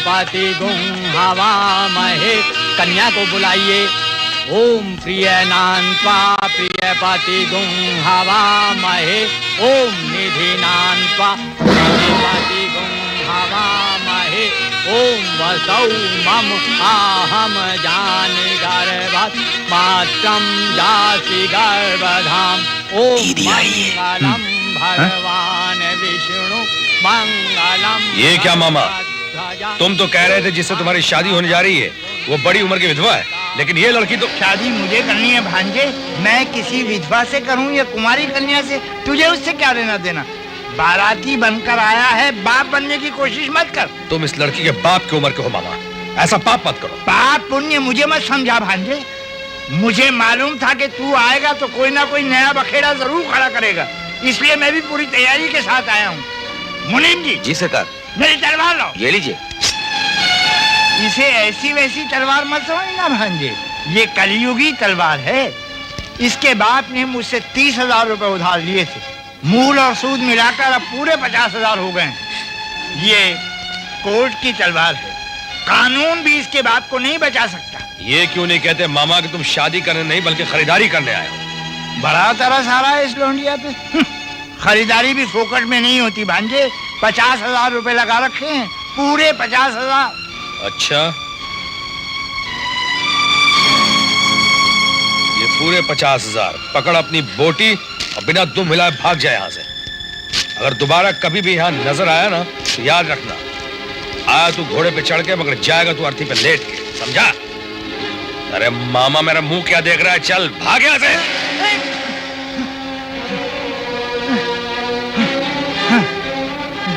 पति गुं हवामहे। कन्या को बुलाइए। ओम प्रियनान्त्वा प्रियपति गुं हवामहे। ओम निधिनान्त्वा निधिपति गुं हवामहे। ओम वसौ मम आहम जानि गर्भात् मात्रं जासि गर्भधाम। ओम मंगलम भगवान विष्णु मंगलम। ये क्या मामा, तुम तो कह रहे थे जिससे तुम्हारी शादी होने जा रही है वो बड़ी उम्र की विधवा है, लेकिन ये लड़की तो। शादी मुझे करनी है भांजे, मैं किसी विधवा से करूं या कुमारी कन्या से, तुझे उससे क्या लेना देना। बाराती बनकर आया है, बाप बनने की कोशिश मत कर। तुम इस लड़की के बाप की उम्र के हो मामा, ऐसा पाप मत करो। पाप पुण्य मुझे मत समझा भांजे, मुझे मालूम था कि तू आएगा तो कोई ना कोई नया बखेड़ा जरूर खड़ा करेगा, इसलिए मैं भी पूरी तैयारी के साथ आया हूँ। मुनीम जी। जी सरकार। मेरी तलवार लाओ। ये लीजिए। इसे ऐसी वैसी तलवार मत समझना भांजे, ये कलयुगी तलवार है। इसके बाप ने मुझसे 30,000 रुपए उधार लिए थे, मूल और सूद मिलाकर अब पूरे 50,000 हो गए हैं। ये कोर्ट की तलवार है, कानून भी इसके बाप को नहीं बचा सकता। ये क्यों नहीं कहते मामा कि तुम शादी करने नहीं बल्कि खरीदारी करने आए हो? बड़ा तरस आ रहा है इस लौंडिया पे। खरीदारी भी फोकट में नहीं होती भांजे, 50,000 रुपए लगा रखे हैं, पूरे 50,000। अच्छा, ये पूरे 50,000 पकड़ अपनी बोटी और बिना दुम हिलाए भाग जाए यहाँ से। अगर दोबारा कभी भी यहाँ नजर आया ना तो याद रखना, आया तू घोड़े पे चढ़ के मगर जाएगा तू अर्थी पे लेट के, समझा? अरे मामा मेरा मुंह क्या देख रहा है, चल भाग यहाँ से।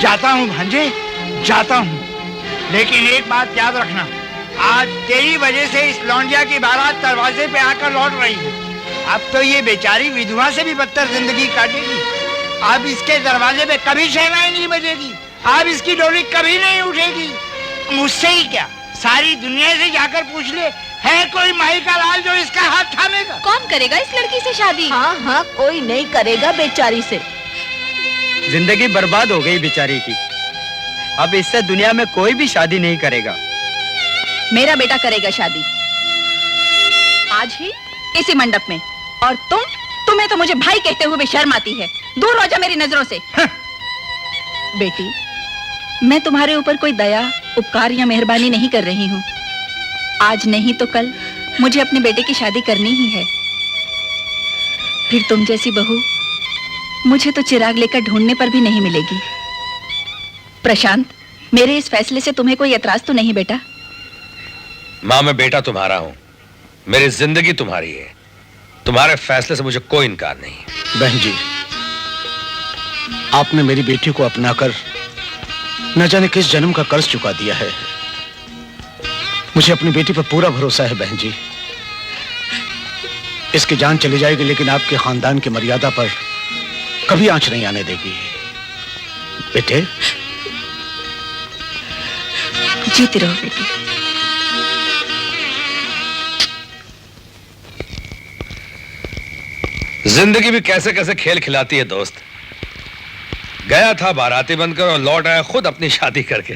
जाता हूँ भांजे, जाता हूँ, लेकिन एक बात याद रखना, आज तेरी वजह से इस लौंडिया की बारात दरवाजे पे आकर लौट रही है। अब तो ये बेचारी विधवा से भी बदतर जिंदगी काटेगी। अब इसके दरवाजे पे कभी शहनाई नहीं बजेगी, अब इसकी डोली कभी नहीं उठेगी। मुझसे ही क्या, सारी दुनिया से जाकर पूछ ले, है कोई माई का लाल जो इसका हाथ थामेगा? कौन करेगा इस लड़की से शादी? हाँ हाँ, कोई नहीं करेगा बेचारी से। जिंदगी बर्बाद हो गई बेचारी की, अब इससे दुनिया में कोई भी शादी नहीं करेगा। मेरा बेटा करेगा शादी आज ही इसी मंडप में। और तुम्हें तो मुझे भाई कहते हुए शर्म आती है, दूर हो जा मेरी नजरों से। बेटी, मैं तुम्हारे ऊपर कोई दया, उपकार या मेहरबानी नहीं कर रही हूँ। आज नहीं तो कल मुझे अपने बेटे की शादी करनी ही है। फिर तुम जैसी बहू मुझे तो चिराग लेकर ढूंढने पर भी नहीं मिलेगी। प्रशांत, मेरे इस फैसले से तुम्हें कोई एतराज तो नहीं बेटा? माँ, मैं बेटा तुम्हारा हूं, मेरी जिंदगी तुम्हारी है, तुम्हारे फैसले से मुझे कोई इनकार नहीं। बहन जी, आपने मेरी बेटी को अपनाकर न जाने किस जन्म का कर्ज चुका दिया है। मुझे अपनी बेटी पर पूरा भरोसा है बहन जी। इसकी जान चली जाएगी लेकिन आपके खानदान की मर्यादा पर कभी आंच नहीं आने देगी। बेटे, जीती रहो बेटी। जिंदगी भी कैसे कैसे खेल खिलाती है दोस्त। गया था बाराती बनकर और लौट आया खुद अपनी शादी करके।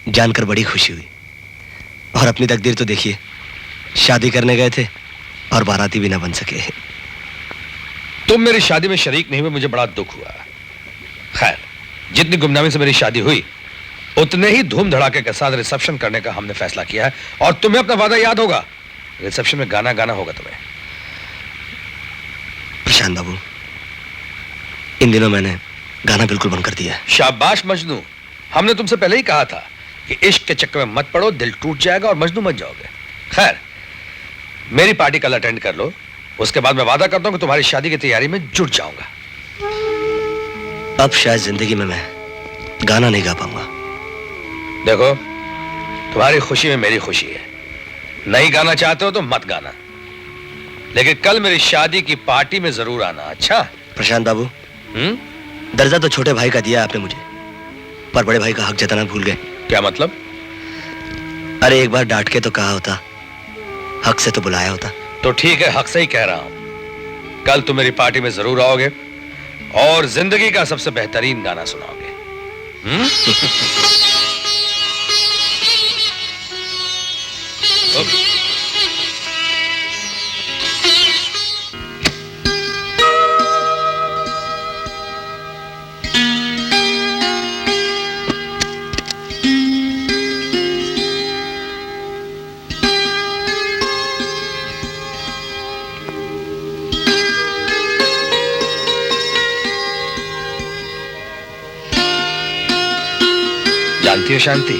जानकर बड़ी खुशी हुई। और अपनी तकदीर तो देखिए, शादी करने गए थे और बाराती भी ना बन सके। तुम मेरी शादी में शरीक नहीं हुए, मुझे बड़ा दुख हुआ। खैर, जितनी गुमनामी से मेरी शादी हुई उतने ही धूम धड़ाके के साथ रिसेप्शन करने का हमने फैसला किया है। और तुम्हें अपना वादा याद होगा, रिसेप्शन में गाना गाना होगा तुम्हें। प्रशांत बाबू, इन दिनों मैंने गाना बिल्कुल बंद कर दिया है। शाबाश मजनू, हमने तुमसे पहले ही कहा था कि इश्क के चक्कर में मत पड़ो, दिल टूट जाएगा और मजनू बन जाओगे। खैर, मेरी पार्टी कल अटेंड कर लो, उसके बाद मैं वादा करता हूं कि तुम्हारी शादी की तैयारी में जुट जाऊंगा। अब शायद जिंदगी में मैं गाना नहीं गा पाऊंगा। देखो, तुम्हारी खुशी में मेरी खुशी है। नहीं गाना चाहते हो तो मत गाना, लेकिन कल मेरी शादी की पार्टी में जरूर आना। अच्छा प्रशांत बाबू, दर्जा तो छोटे भाई का दिया आपने मुझे, पर बड़े भाई का हक जताना भूल गए। क्या मतलब? अरे एक बार डांट के तो कहा होता, हक से तो बुलाया होता। तो ठीक है, हक से ही कह रहा हूं। कल तुम मेरी पार्टी में जरूर आओगे और जिंदगी का सबसे बेहतरीन गाना सुनाओगे। जानती हो शांति,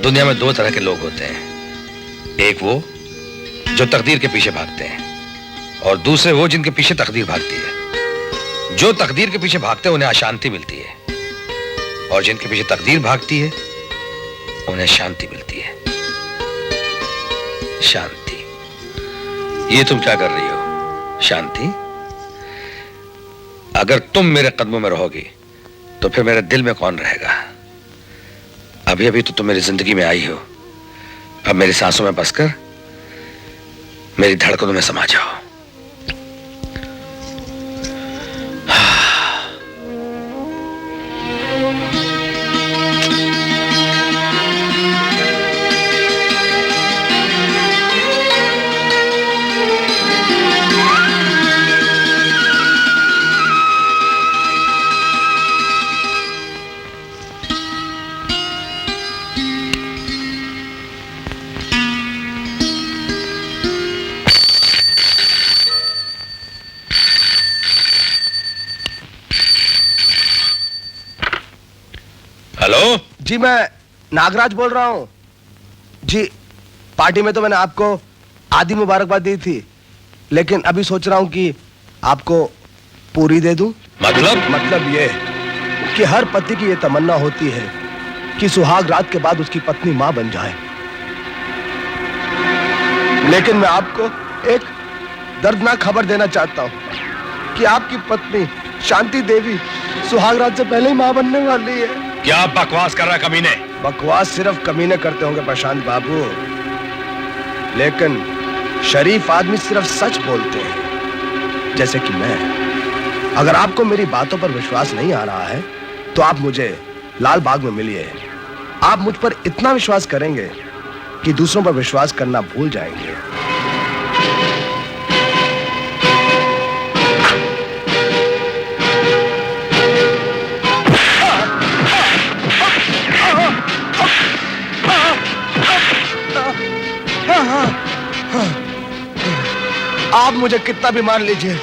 दुनिया में दो तरह के लोग होते हैं। एक वो जो तकदीर के पीछे भागते हैं और दूसरे वो जिनके पीछे तकदीर भागती है। जो तकदीर के पीछे भागते हैं उन्हें अशांति मिलती है और जिनके पीछे तकदीर भागती है उन्हें शांति मिलती है। शांति। ये तुम क्या कर रही हो शांति? अगर तुम मेरे कदमों में रहोगी तो फिर मेरे दिल में कौन रहेगा? अभी अभी तो तुम मेरी जिंदगी में आई हो, अब मेरी सांसों में बसकर मेरी धड़कनों में समा जाओ। हेलो जी, मैं नागराज बोल रहा हूँ जी। पार्टी में तो मैंने आपको आधी मुबारकबाद दी थी, लेकिन अभी सोच रहा हूँ कि आपको पूरी दे दूं। मतलब ये कि हर पति की ये तमन्ना होती है कि सुहाग रात के बाद उसकी पत्नी मां बन जाए, लेकिन मैं आपको एक दर्दनाक खबर देना चाहता हूँ कि आपकी पत्नी शांति देवी सुहाग रात से पहले ही मां बनने वाली है। क्या बकवास कर रहा है कमीने? बकवास सिर्फ कमीने करते होंगे प्रशांत बाबू, लेकिन शरीफ आदमी सिर्फ सच बोलते हैं, जैसे कि मैं। अगर आपको मेरी बातों पर विश्वास नहीं आ रहा है तो आप मुझे लाल बाग में मिलिए। आप मुझ पर इतना विश्वास करेंगे कि दूसरों पर विश्वास करना भूल जाएंगे। आप मुझे कितना भी मान लीजिए,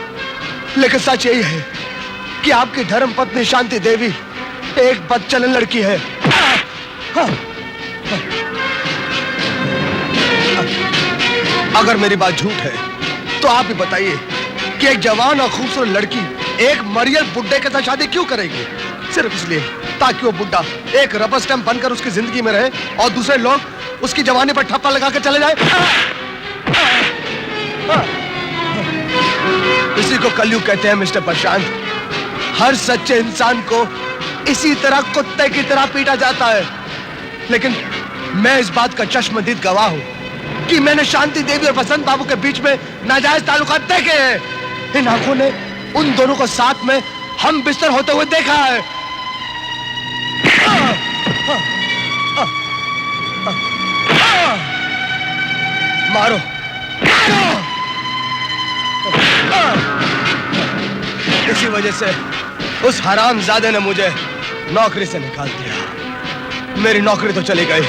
लेकिन सच यही है कि आपकी धर्म पत्नी शांति देवी एक बदचलन लड़की है। अगर मेरी बात झूठ है तो आप ही बताइए कि एक जवान और खूबसूरत लड़की एक मरियल बुड्ढे के साथ शादी क्यों करेगी? सिर्फ इसलिए ताकि वो बुड्ढा एक रबर स्टैंप बनकर उसकी जिंदगी में रहे और दूसरे लोग उसकी जवानी पर ठप्पा लगाकर चले जाए। इसी को कलयुग कहते हैं मिस्टर प्रशांत। हर सच्चे इंसान को इसी तरह कुत्ते की तरह पीटा जाता है, लेकिन मैं इस बात का चश्मदीद गवाह हूं कि मैंने शांति देवी और बसंत बाबू के बीच में नाजायज ताल्लुकात देखे हैं। इन आंखों ने उन दोनों को साथ में हम बिस्तर होते हुए देखा है। मारो, मारो। इसी वजह से उस हरामजादे ने मुझे नौकरी से निकाल दिया। मेरी नौकरी तो चली गई,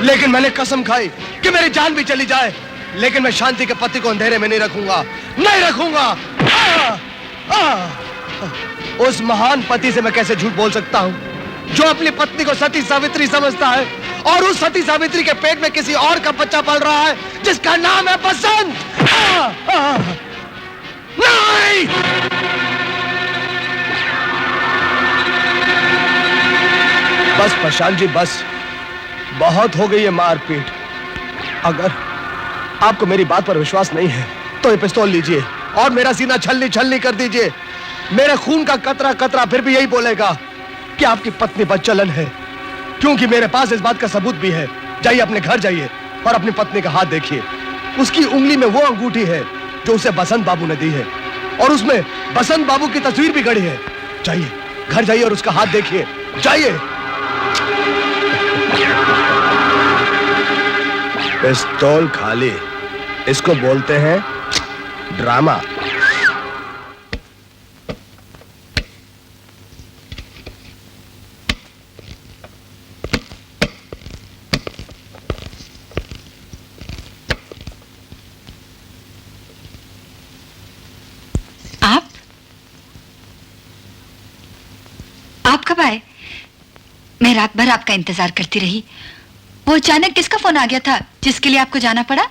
लेकिन मैंने कसम खाई कि मेरी जान भी चली जाए, लेकिन मैं शांति के पति को अंधेरे में नहीं रखूंगा, नहीं रखूंगा। उस महान पति से मैं कैसे झूठ बोल सकता हूं जो अपनी पत्नी को सती सावित्री समझता है और उस सती सावित्री के पेट में किसी और का बच्चा पल रहा है जिसका नाम है बसंत। नहीं! बस प्रशांत जी, बस बहुत हो गई है मारपीट। अगर आपको मेरी बात पर विश्वास नहीं है तो ये पिस्तौल लीजिए और मेरा सीना छलनी छलनी कर दीजिए। मेरे खून का कतरा कतरा फिर भी यही बोलेगा कि आपकी पत्नी बदचलन है, क्योंकि मेरे पास इस बात का सबूत भी है। जाइए, अपने घर जाइए और अपनी पत्नी का हाथ देखिए। उसकी उंगली में वो अंगूठी है जो उसे बसंत बाबू ने दी है और उसमें बसंत बाबू की तस्वीर भी गड़ी है। जाइए, घर जाइए और उसका हाथ देखिए। जाइए। पिस्तौल खाली, इसको बोलते हैं ड्रामा। आप कब आए? मैं रात भर आपका इंतजार करती रही। वो अचानक किसका फोन आ गया था जिसके लिए आपको जाना पड़ा?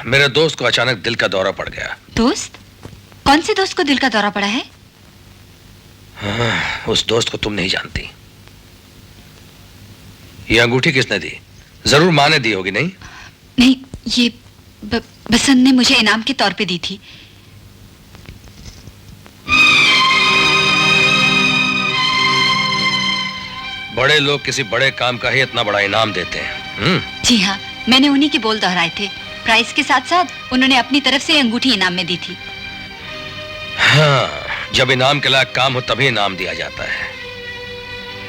मेरे दोस्त को अचानक दिल का दौरा पड़ गया। दोस्त? कौन से दोस्त को दिल का दौरा पड़ा है? उस दोस्त को तुम नहीं जानती। ये अंगूठी किसने दी? जरूर माँ ने दी होगी, नहीं? नहीं, ये बसंत ने मुझे इनाम के तौर पे दी थी। बड़े लोग किसी बड़े काम का ही इतना बड़ा इनाम देते हैं। जी हाँ, मैंने उन्हीं के बोल दोहराए थे। प्राइस के साथ साथ उन्होंने अपनी तरफ से अंगूठी इनाम में दी थी। हाँ, जब इनाम के लायक काम हो तभी इनाम दिया जाता है।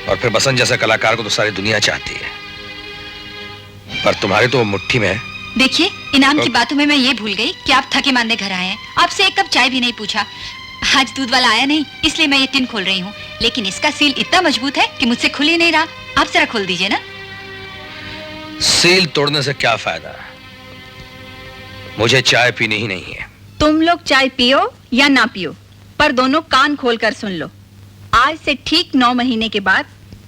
और फिर बसंत जैसे कलाकार को तो सारी दुनिया चाहती है, पर तुम्हारी तो वो मुट्ठी में है। देखिए, इनाम की बातों में मैं ये भूल गई कि आप थके मांदे घर आए हैं। आपसे एक कप चाय भी नहीं पूछा। आज दूध वाला आया नहीं, इसलिए मैं ये टिन खोल रही हूँ। लेकिन इसका सील इतना मजबूत है कि मुझसे खुल ही नहीं रहा। आप जरा खोल दीजिए ना। सील तोड़ने से क्या फायदा? मुझे चाय पीनी ही नहीं है। तुम लोग चाय पियो या ना पियो, पर दोनों कान खोलकर सुन लो। आज से ठीक 9 महीने के बाद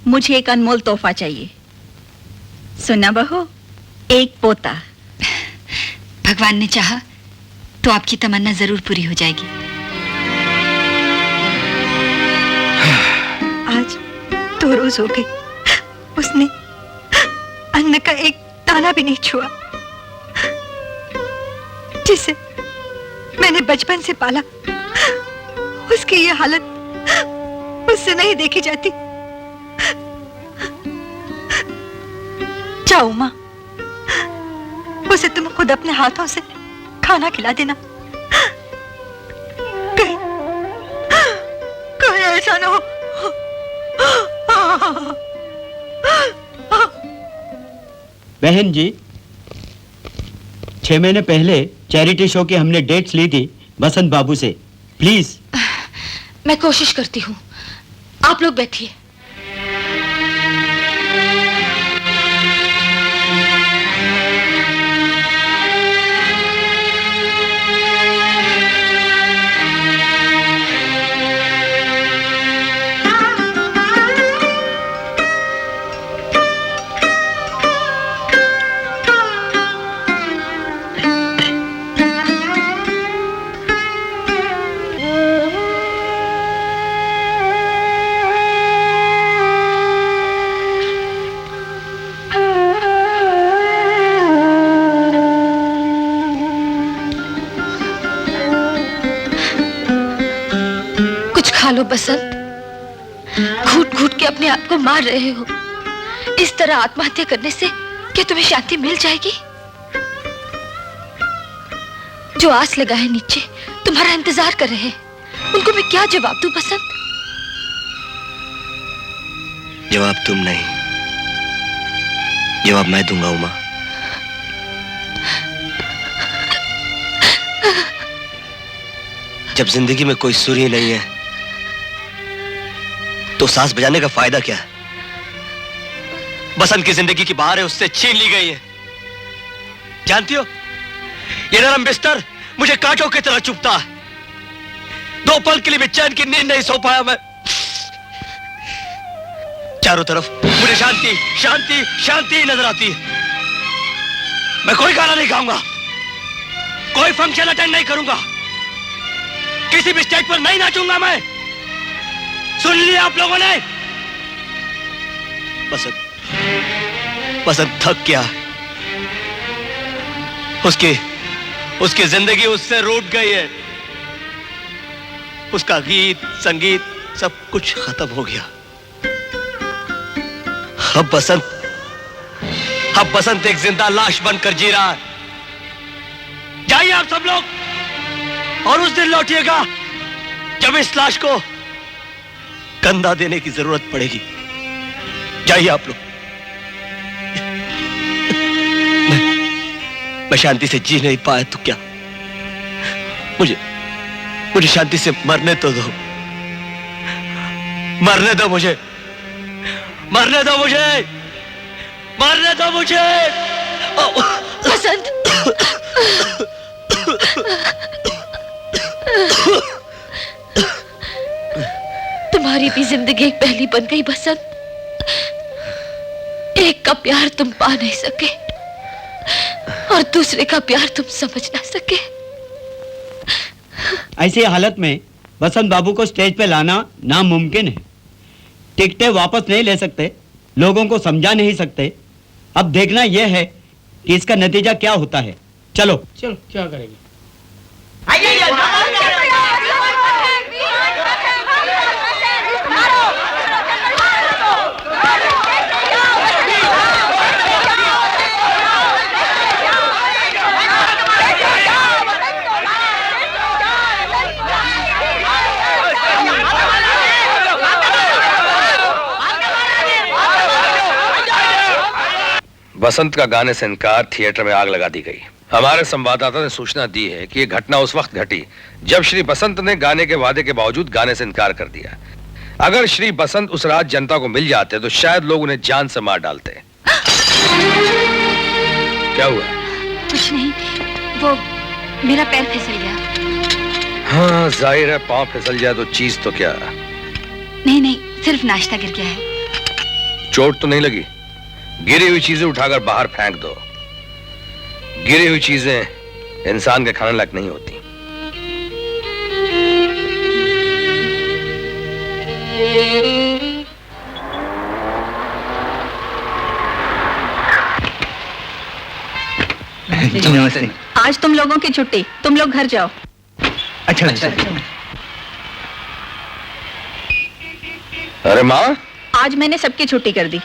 मुझे एक अनमोल तोहफा चाहिए। सुना बहू, एक पोता। भगवान ने चाहा तो आपकी तमन्ना जरूर पूरी हो जाएगी। आज 2 रोज हो गए, उसने अन्न का एक दाना भी नहीं छुआ। जिसे मैंने बचपन से पाला, उसकी ये हालत उससे नहीं देखी जाती। जाओ माँ, उसे तुम खुद अपने हाथों से खाना खिला देना। कहीं ऐसा ना हो। बहन जी, 6 महीने पहले चैरिटी शो की हमने डेट्स ली थी बसंत बाबू से। प्लीज। मैं कोशिश करती हूँ, आप लोग बैठिए। लो बसंत, घूट घूट के अपने आप को मार रहे हो। इस तरह आत्महत्या करने से क्या तुम्हें शांति मिल जाएगी? जो आस लगाए नीचे तुम्हारा इंतजार कर रहे हैं, उनको मैं क्या जवाब दूं बसंत? जवाब तुम नहीं, जवाब मैं दूंगा उमा। जब जिंदगी में कोई सुर ही नहीं है तो सांस बजाने का फायदा क्या है? बसंत की जिंदगी की बहार है, उससे छीन ली गई है। जानती हो, ये नरम बिस्तर मुझे कांटों की तरह चुभता है। 2 पल के लिए भी चैन की नींद नहीं सो पाया मैं। चारों तरफ मुझे शांति शांति शांति नजर आती है। मैं कोई गाना नहीं गाऊंगा, कोई फंक्शन अटेंड नहीं करूंगा, किसी भी स्टेज पर नहीं नाचूंगा मैं। सुन लिया आप लोगों ने? बसंत थक गया। उसकी जिंदगी उससे रूठ गई है। उसका गीत संगीत सब कुछ खत्म हो गया। अब बसंत एक जिंदा लाश बनकर जी रहा है। जाइए आप सब लोग, और उस दिन लौटिएगा जब इस लाश को कंधा देने की जरूरत पड़ेगी। जाइए आप लोग। मैं शांति से जी नहीं पाया तो क्या, मुझे शांति से मरने तो दो। मरने दो मुझे, मरने दो मुझे, मरने दो मुझे। बसंत, तुम्हारी भी जिंदगी एक पहली बन गई बसंत। एक का प्यार तुम पा नहीं सके और दूसरे का प्यार तुम समझ ना सके। ऐसी हालत में बसंत बाबू को स्टेज पे लाना नामुमकिन है। टिकटें वापस नहीं ले सकते, लोगों को समझा नहीं सकते। अब देखना यह है कि इसका नतीजा क्या होता है। चलो चलो क्या करेंगे। बसंत का गाने से इनकार, थिएटर में आग लगा दी गई। हमारे संवाददाता ने सूचना दी है कि यह घटना उस वक्त घटी जब श्री बसंत ने गाने के वादे के बावजूद गाने से इनकार कर दिया। अगर श्री बसंत उस रात जनता को मिल जाते तो शायद लोग उन्हें जान से मार डालते। क्या हुआ? कुछ नहीं, वो मेरा पैर फिसल गया। हाँ, जाहिर है पांव फिसल जाए तो चीज तो क्या। नहीं नहीं, सिर्फ नाश्ता गिर गया है। चोट तो नहीं लगी? गिरी हुई चीजें उठाकर बाहर फेंक दो। गिरी हुई चीजें इंसान के खाने लायक नहीं होती। नमस्ते। आज तुम लोगों की छुट्टी, तुम लोग घर जाओ। अच्छा। अरे माँ, आज मैंने सबकी छुट्टी कर दी।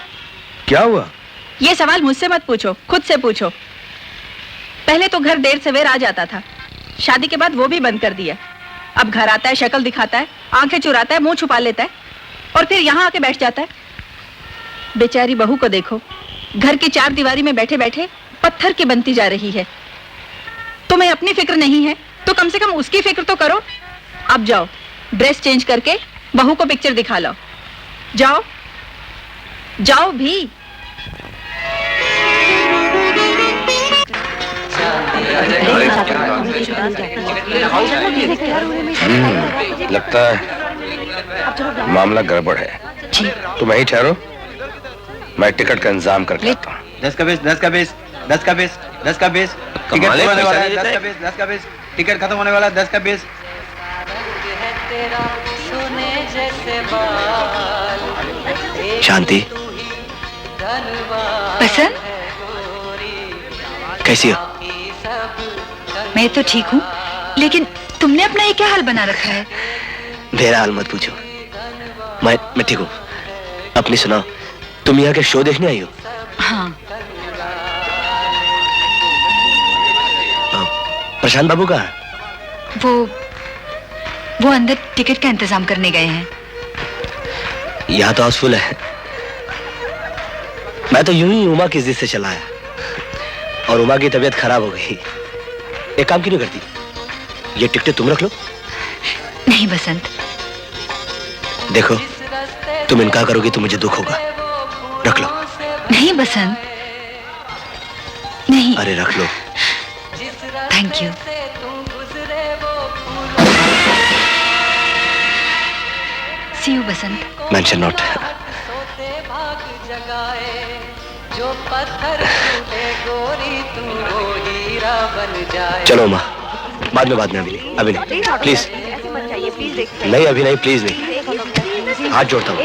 क्या हुआ? ये सवाल मुझसे मत पूछो, खुद से पूछो। पहले तो घर देर सवेर आ जाता था, शादी के बाद वो भी बंद कर दिया। अब घर आता है, शक्ल दिखाता है, आंखें चुराता है, मुंह छुपा लेता है और फिर यहाँ आके बैठ जाता है। बेचारी बहू को देखो, घर की चार दीवारी में बैठे बैठे पत्थर की बनती जा रही है। तुम्हें अपनी फिक्र नहीं है तो कम से कम उसकी फिक्र तो करो। अब जाओ, ड्रेस चेंज करके बहू को पिक्चर दिखा लो। जाओ जाओ भी। लगता है मामला गड़बड़ है। तुम यहीं ठहरो, मैं टिकट का इंतजाम करके आता हूँ। 10 का 20, 10 का 20, 10 का 20, 10 का 20। टिकट कमाल है, होने वाला है, पैसा 10 का 20, 10 का 20। टिकट खत्म होने वाला है, 10 का 20। शांति, बसंत, कैसी हो? मैं तो ठीक हूँ, लेकिन तुमने अपना ये क्या हाल बना रखा है? मेरा हाल मत पूछो, मैं ठीक हूँ। अपनी सुनाओ, तुम यहाँ के शो देखने आई हो? हाँ। प्रशांत बाबू कहाँ है? वो अंदर टिकट का इंतजाम करने गए हैं। यहाँ तो हाउसफुल है। मैं तो यूं ही उमा की जिद से चला आया और उमा की तबीयत खराब हो गई। एक काम क्यों नहीं करती, ये टिकटें तुम रख लो। नहीं बसंत। देखो, तुम इनकार करोगी तो मुझे दुख होगा। रख लो। नहीं बसंत, नहीं। अरे रख लो। Thank you. See you Basant. Mention not. चलो माँ, बाद में अभी नहीं प्लीज। नहीं अभी नहीं, प्लीज नहीं, हाथ जोड़ता हूँ।